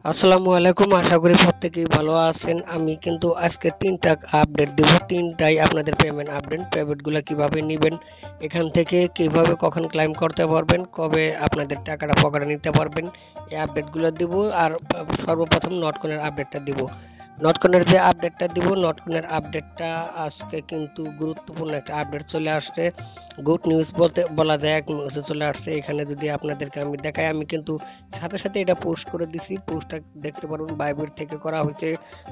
আসসালামু আলাইকুম, আশা করি প্রত্যেকেই ভালো আছেন। আমি কিন্তু আজকে তিনটা আপডেট দিব, তিনটাই আপনাদের পেমেন্ট আপডেট। পেমেন্টগুলো কিভাবে নেবেন, এখান থেকে কিভাবে কখন ক্লাইম করতে পারবেন, কবে আপনাদের টাকাটা পকেটে নিতে পারবেন, এই আপডেটগুলো দিব। আর সর্বপ্রথম নটকনের আপডেটটা দিব। নটকনের যে আপডেটটা দিব, নটকনের আপডেটটা আজকে কিন্তু গুরুত্বপূর্ণ একটা আপডেট চলে আসছে। গুড নিউজ বলতে বলা যায়, এক নিউজে চলে আসছে। এখানে যদি আপনাদেরকে আমি দেখাই, আমি কিন্তু সাথে সাথে এটা পোস্ট করে দিছি। পোস্টটা দেখতে পারুন, বাইবিট থেকে করা হয়েছে,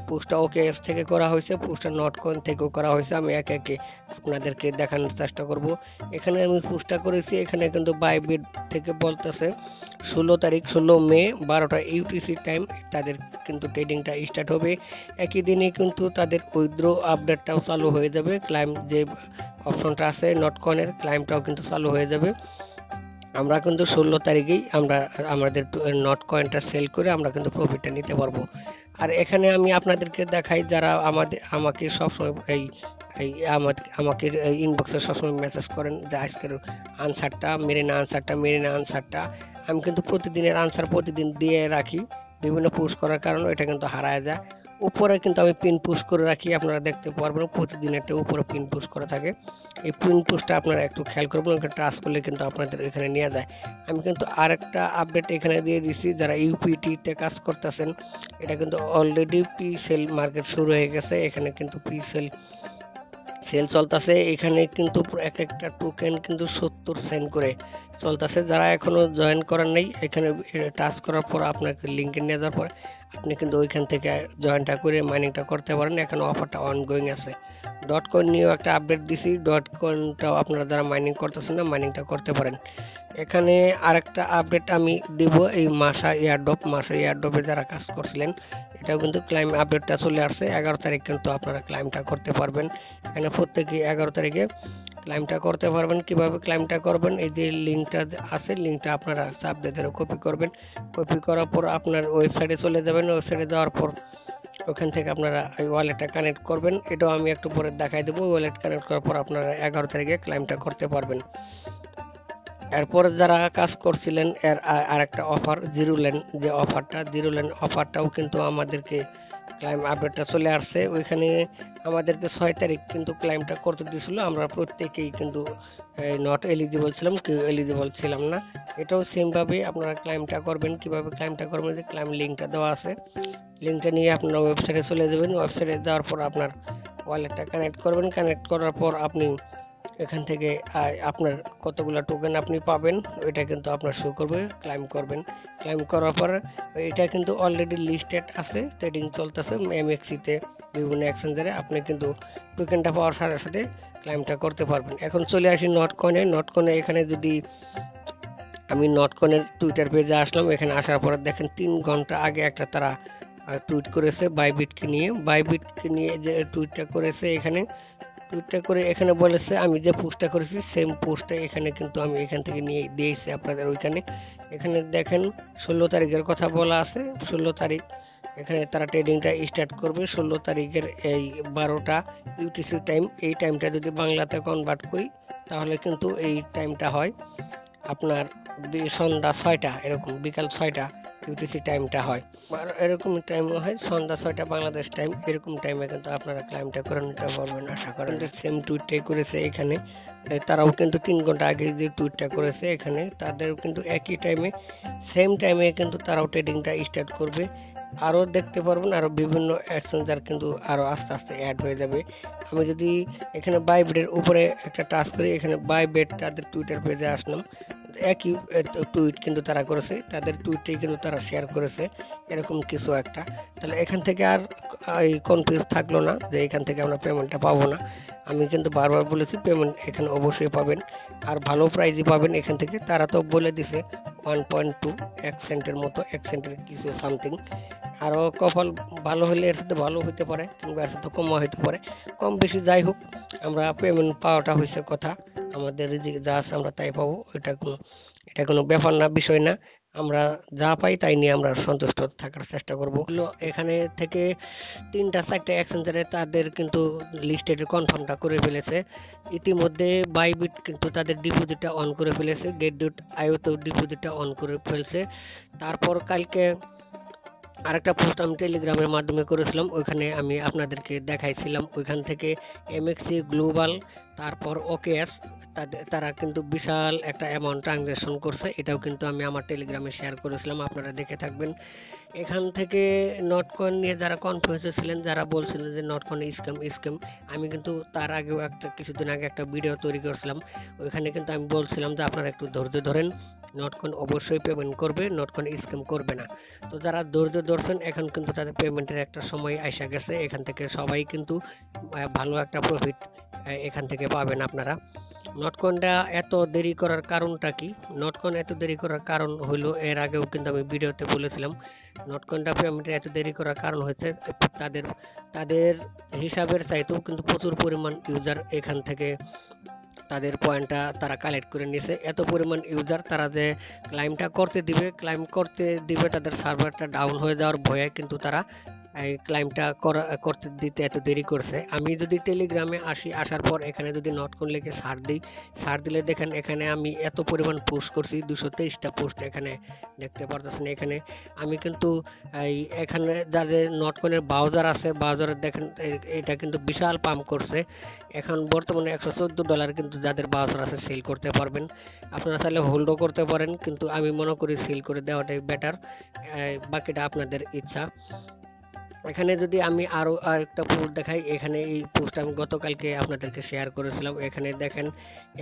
পোস্টটা ওকেএস থেকে করা হয়েছে, পোস্টটা নটকয়েন থেকেও করা হয়েছে। আমি একে একে আপনাদেরকে দেখানোর চেষ্টা করব। এখানে আমি পোস্টটা করেছি, এখানে কিন্তু বাইবিট থেকে বলতেছে 16 তারিখ 16 মে 12টা ইউটিসি টাইম তাদের কিন্তু ট্রেডিংটা স্টার্ট হবে। একই দিনে কিন্তু তাদের উইথড্র আপডেটটাও চালু হয়ে যাবে। ক্লাইম যে অপশনটা আছে নটকয়েনের, ক্লাইমটাও কিন্তু চালু হয়ে যাবে। আমরা কিন্তু 16 তারিখেই আমরা আমাদের নট কয়েনটা সেল করে আমরা কিন্তু প্রফিটটা নিতে পারবো। আর এখানে আমি আপনাদেরকে দেখাই, যারা আমাকে সবসময় এই আমাকে ইনবক্সে সবসময় মেসেজ করেন যে আজকের আনসারটা মেরিনা আনসারটা আমি কিন্তু প্রতিদিনের আনসার প্রতিদিন দিয়ে রাখি। বিভিন্ন পোস্ট করার কারণে এটা কিন্তু হারায় যায়। উপরে কিন্তু আমি পিন পুশ করে রাখি, আপনারা দেখতে পারবেন প্রতিদিন একটা উপরে পিন পুশ করা থাকে। এই পিন পুশটা আপনারা একটু খেয়াল করবেন, ওকে ট্রাস্ট করলে কিন্তু আপনাদের এখানে নিয়ে যায়। আমি কিন্তু আরেকটা আপডেট এখানে দিয়ে দিছি, যারা ইউপিটি তে কাজ করতেছেন, এটা কিন্তু অলরেডি পি সেল মার্কেট শুরু হয়ে গেছে। এখানে কিন্তু পি সেল সেল চলতেছে। এখানে কিন্তু এক একটা টোকেন কিন্তু 70 সেন্ট করে চলতেছে। যারা এখনো জয়েন করার নেই, এখানে টাচ করার পর আপনাকে লিঙ্কে নিয়ে যাওয়ার পর আপনি কিন্তু ওইখান থেকে জয়েনটা করে মাইনিংটা করতে পারেন। এখন অফারটা অনগোয়িং আছে। ডট কয়েন নিয়েও একটা আপডেট দিছি, ডট কয়েনটাও আপনারা যারা মাইনিং করতেছেন না, মাইনিংটা করতে পারেন। এখানে আরেকটা আপডেট আমি দিব, এই মাসা এয়ারড্রপে যারা কাজ করছিলেন, এটাও কিন্তু ক্লাইম আপডেটটা চলে আসছে। 11 তারিখ কিন্তু আপনারা ক্লাইমটা করতে পারবেন। এখানে প্রত্যেকে 11 তারিখে ক্লাইমটা করতে পারবেন। কিভাবে ক্লাইমটা করবেন, এই যে লিঙ্কটা আছে, লিঙ্কটা আপনারা চাপ দিয়ে ধরে কপি করবেন। কপি করার পর আপনার ওয়েবসাইটে চলে যাবেন। ওয়েবসাইটে যাওয়ার পর ওখান থেকে আপনারা এই ওয়ালেটটা কানেক্ট করবেন। এটাও আমি একটু পরে দেখাই দেবো। ওয়ালেট কানেক্ট করার পর আপনারা 11 তারিখে ক্লাইমটা করতে পারবেন। এরপরে যারা কাজ করছিলেন, এর আরেকটা অফার জিরোল্যান্ড, যে অফারটা জিরোল্যান্ড অফারটাও কিন্তু আমাদেরকে ক্লাইম আপডেটটা চলে আসছে। ওইখানে আমাদেরকে 6 তারিখ কিন্তু ক্লাইমটা করতে দিয়েছিল। আমরা প্রত্যেকেই কিন্তু নট এলিজিবল ছিলাম, কেউ এলিজিবল ছিলাম না। এটাও সেমভাবে আপনারা ক্লাইমটা করবেন। কিভাবে ক্লাইমটা করবেন, যে ক্লাইম লিঙ্কটা দেওয়া আছে, লিঙ্কটা নিয়ে আপনারা ওয়েবসাইটে চলে যাবেন। ওয়েবসাইটে যাওয়ার পর আপনার ওয়ালেটটা কানেক্ট করবেন। কানেক্ট করার পর আপনি এখান থেকে আপনার কতগুলো টোকেন আপনি পাবেন ওইটা কিন্তু আপনার শো করবে। ক্লাইম করবেন, ক্লাইম করার পর এটা কিন্তু অলরেডি লিস্টেড আছে, ট্রেডিং চলতেছে এমএক্সিতে, বিভিন্ন এক্সচেঞ্জারে। আপনি কিন্তু টোকেনটা পাওয়ার সাথে সাথে ক্লাইমটা করতে পারবেন। এখন চলে আসি নটকয়েনে। নটকয়েনে এখানে যদি আমি নটকয়েনের টুইটার পেজে আসলাম, এখানে আসার পরে দেখেন 3 ঘন্টা আগে একটা তারা টুইট করেছে বাইবিটকে নিয়ে যে টুইটটা করেছে। এখানে টুইটটা করে এখানে বলেছে, আমি যে পোস্টটা করেছি সেম পোস্টটা এখানে কিন্তু আমি এখান থেকে নিয়ে দিয়েছি আপনাদের ওইখানে। এখানে দেখেন 16 তারিখের কথা বলা আছে। 16 তারিখ এখানে তারা ট্রেডিংটা স্টার্ট করবে। 16 তারিখের এই 12টা ইউটিসি টাইম। এই টাইমটা যদি বাংলাতে কনভার্ট করি তাহলে কিন্তু এই টাইমটা হয় আপনার সন্ধ্যা 6টা, এরকম বিকাল 6টা ইউটিসি টাইমটা হয়। এরকম টাইম হয় সন্ধ্যা 6টা বাংলাদেশ টাইম। এরকম টাইমে কিন্তু আপনারা ক্লাইমটা করে নিতে পারবেন। আশা করেন সেম টুইটটাই করেছে এখানে। তারাও কিন্তু 3 ঘন্টা আগে যে টুইটটা করেছে, এখানে তাদের কিন্তু একই টাইমে সেম টাইমে কিন্তু তারাও ট্রেডিংটা স্টার্ট করবে। আরও দেখতে পারবেন, আরও বিভিন্ন এক্সচেঞ্জার কিন্তু আরও আস্তে আস্তে অ্যাড হয়ে যাবে। আমি যদি এখানে বাইবিটের উপরে একটা টাচ করি, এখানে বাইবিট তাদের টুইটার পেজে আসলাম, একই টুইট কিন্তু তারা করেছে, তাদের টুইটটাই কিন্তু তারা শেয়ার করেছে, এরকম কিছু একটা। তাহলে এখান থেকে আর কনফিউজ থাকলো না যে এখান থেকে আমরা পেমেন্টটা পাবো না। আমি কিন্তু বারবার বলেছি পেমেন্ট এখানে অবশ্যই পাবেন, আর ভালো প্রাইজই পাবেন এখান থেকে। তারা তো বলে দিছে 1.2 1 সেন্টের মতো, 1 সেন্টের কিছু সামথিং। আরও কপাল ভালো হলে এর সাথে ভালো হতে পারে, কিংবা এর সাথে কমও হতে পারে। কম বেশি যাই হোক, আমরা পেমেন্ট পাওয়াটা হয়েছে কথা। আমাদের রিজিকে যা আছে আমরা তাই পাবো। এটা কোনো ব্যাপার না, বিষয় না। আমরা যা পাই তাই নিয়ে আমরা সন্তুষ্ট থাকার চেষ্টা করব। এখানে থেকে 3টা 4টা এক্সচেঞ্জারে তাদের কিন্তু লিস্টেড কনফার্মটা করে ফেলেছে। ইতিমধ্যে বাইবিট কিন্তু তাদের ডিপোজিটটা অন করে ফেলেছে, গেট ডট আইওতেও ডিপোজিটটা অন করে ফেলছে। তারপর কালকে আরেকটা পোস্ট আমি টেলিগ্রামের মাধ্যমে করেছিলাম, ওইখানে আমি আপনাদেরকে দেখাইছিলাম। ওইখান থেকে এমএক্সি গ্লোবাল, তারপর ওকেএস, তারা কিন্তু বিশাল একটা অ্যামাউন্ট ট্রানজ্যাকশন করছে। এটাও কিন্তু আমি আমার টেলিগ্রামে শেয়ার করেছিলাম, আপনারা দেখে থাকবেন। এখান থেকে নটকয়েন নিয়ে যারা কনফিউজ ছিলেন, যারা বলছিলেন যে নটকয়েন স্ক্যাম স্ক্যাম, আমি কিন্তু তার আগেও কিছুদিন আগে একটা ভিডিও তৈরি করেছিলাম। ওইখানে কিন্তু আমি বলছিলাম যে আপনারা একটু ধৈর্য ধরেন, নটকয়েন অবশ্যই পেমেন্ট করবে, নটকয়েন স্ক্যাম করবে না। তো যারা ধৈর্য ধরছেন, এখন কিন্তু তাদের পেমেন্টের একটা সময় আইসা গেছে। এখান থেকে সবাই কিন্তু ভালো একটা প্রফিট এখান থেকে পাবেন আপনারা। নটকয়েনটা এত দেরি করার কারণটা কি? নটকয়েন এত দেরি করার কারণ হইলো, এর আগেও কিন্তু আমি ভিডিওতে বলেছিলাম, নটকয়েনটা পেমেন্টের এত দেরি করার কারণ হয়েছে তাদের তাদের হিসাবের চাইতেও কিন্তু প্রচুর পরিমাণ ইউজার এখান থেকে তাদের পয়েন্টটা তারা কালেক্ট করে নিয়েছে। এত পরিমাণ ইউজার তারা যে ক্লাইম করতে দিবে তাদের সার্ভারটা ডাউন হয়ে যাওয়ার ভয়ে কিন্তু তারা এই ক্লাইমটা করতে দিতে এত দেরি করছে। আমি যদি টেলিগ্রামে আসার পর এখানে যদি নটকয়েন লিখে সার্চ দিলে দেখেন এখানে আমি এত পরিমাণ পোস্ট করছি, 223টা পোস্ট এখানে দেখতে পারতেছেন। এখানে আমি কিন্তু এখানে যাদের নটকয়েনের ব্রাউজার আছে, ব্রাউজারে দেখেন এটা কিন্তু বিশাল পাম্প করছে। এখন বর্তমানে $114 কিন্তু যাদের ব্রাউজার আছে সেল করতে পারবেন। আপনারা চাইলে হোল্ডও করতে পারেন, কিন্তু আমি মনে করি সেল করে দেওয়াটাই বেটার। বাকিটা আপনাদের ইচ্ছা। এখানে যদি আমি আরো আরেকটা পোস্ট দেখাই, এখানে এই পোস্ট আমি গতকালকে আপনাদেরকে শেয়ার করেছিলাম। এখানে দেখেন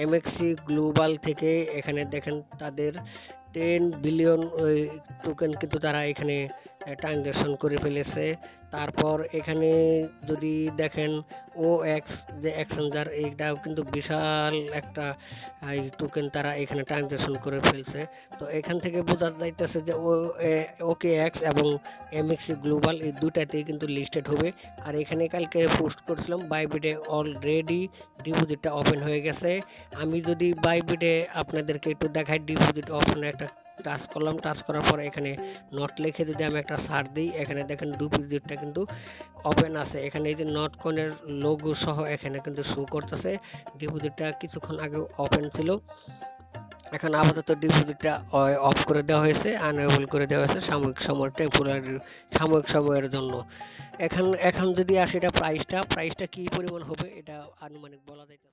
এমএক্সি গ্লোবাল থেকে, এখানে দেখেন তাদের 10 বিলিয়ন টোকেন কিন্তু তারা এখানে ট্রানজ্যাকশন করে ফেলেছে। তারপর এখানে যদি দেখেন ও এক্স যে এক্সচেঞ্জার, এইটাও কিন্তু বিশাল একটা টোকেন তারা এখানে ট্রানজ্যাকশন করে ফেলছে। তো এখান থেকে বোঝা যাইতেছে যে ওকে এক্স এবং এমএক্সি গ্লোবাল এই দুটাতেই কিন্তু লিস্টেড হবে। আর এখানে কালকে পোস্ট করছিলাম বাইবিটে অলরেডি ডিপোজিটটা ওপেন হয়ে গেছে। আমি যদি বাইবিটে আপনাদেরকে একটু দেখাই, ডিপোজিট ওপেনে একটা টাচ করলাম, টাচ করার পর এখানে নট লিখে যদি আমি একটা সার্চ দিই, এখানে দেখেন ডিপোজিটটা কিন্তু ওপেন আছে। এখানে এই যে নটকয়েনের লোগো সহ এখানে কিন্তু শো করতেছে। ডিপোজিটটা কিছুক্ষণ আগে ওপেন ছিল, এখন আপাতত ডিপোজিটটা অফ করে দেওয়া হয়েছে, আনএবল করে দেওয়া হয়েছে সাময়িক সময়ের জন্য। এখন যদি আসে এটা প্রাইসটা কি পরিমাণ হবে এটা আনুমানিক বলা যাইতেছে।